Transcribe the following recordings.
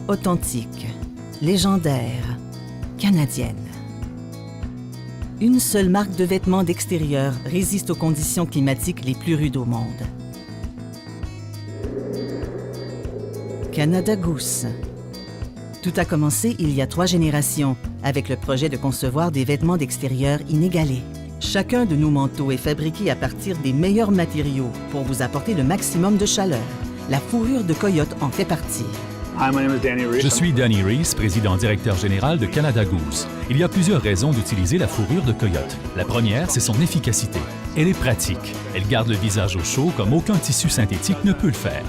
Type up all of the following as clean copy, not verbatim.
Authentique, légendaire, canadienne. Une seule marque de vêtements d'extérieur résiste aux conditions climatiques les plus rudes au monde. Canada Goose. Tout a commencé il y a 3 générations avec le projet de concevoir des vêtements d'extérieur inégalés. Chacun de nos manteaux est fabriqué à partir des meilleurs matériaux pour vous apporter le maximum de chaleur. La fourrure de coyote en fait partie. Je suis Danny Reese, président-directeur général de Canada Goose. Il y a plusieurs raisons d'utiliser la fourrure de coyote. La première, c'est son efficacité. Elle est pratique. Elle garde le visage au chaud comme aucun tissu synthétique ne peut le faire.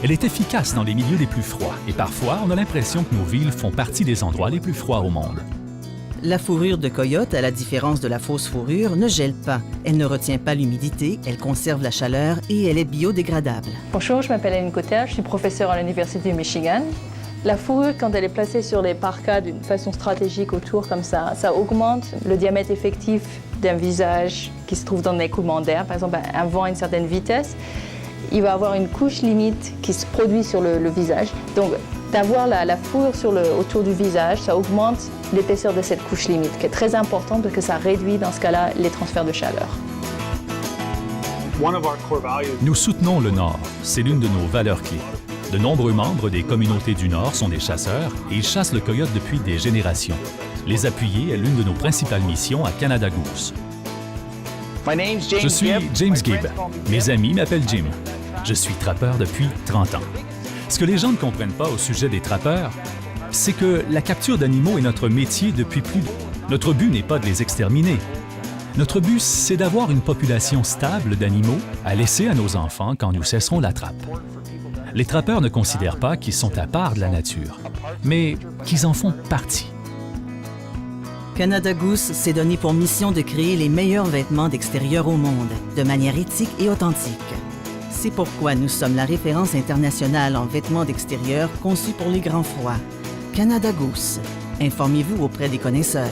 Elle est efficace dans les milieux les plus froids et parfois, on a l'impression que nos villes font partie des endroits les plus froids au monde. La fourrure de coyote, à la différence de la fausse fourrure, ne gèle pas. Elle ne retient pas l'humidité, elle conserve la chaleur et elle est biodégradable. Bonjour, je m'appelle Anne Cotter, je suis professeure à l'Université du Michigan. La fourrure, quand elle est placée sur les parkas d'une façon stratégique autour comme ça augmente le diamètre effectif d'un visage qui se trouve dans l'écoulement d'air. Par exemple, un vent à une certaine vitesse, il va avoir une couche limite qui se produit sur le visage. Donc, d'avoir la fourrure autour du visage, ça augmente l'épaisseur de cette couche limite, qui est très importante parce que ça réduit, dans ce cas-là, les transferts de chaleur. Nous soutenons le Nord. C'est l'une de nos valeurs clés. De nombreux membres des communautés du Nord sont des chasseurs et ils chassent le coyote depuis des générations. Les appuyer est l'une de nos principales missions à Canada Goose. Je suis James Gibb. Mes amis m'appellent Jim. Je suis trappeur depuis 30 ans. Ce que les gens ne comprennent pas au sujet des trappeurs, c'est que la capture d'animaux est notre métier depuis plus... Notre but n'est pas de les exterminer. Notre but, c'est d'avoir une population stable d'animaux à laisser à nos enfants quand nous cesserons la trappe. Les trappeurs ne considèrent pas qu'ils sont à part de la nature, mais qu'ils en font partie. Canada Goose s'est donné pour mission de créer les meilleurs vêtements d'extérieur au monde, de manière éthique et authentique. C'est pourquoi nous sommes la référence internationale en vêtements d'extérieur conçus pour les grands froids. Canada Goose. Informez-vous auprès des connaisseurs.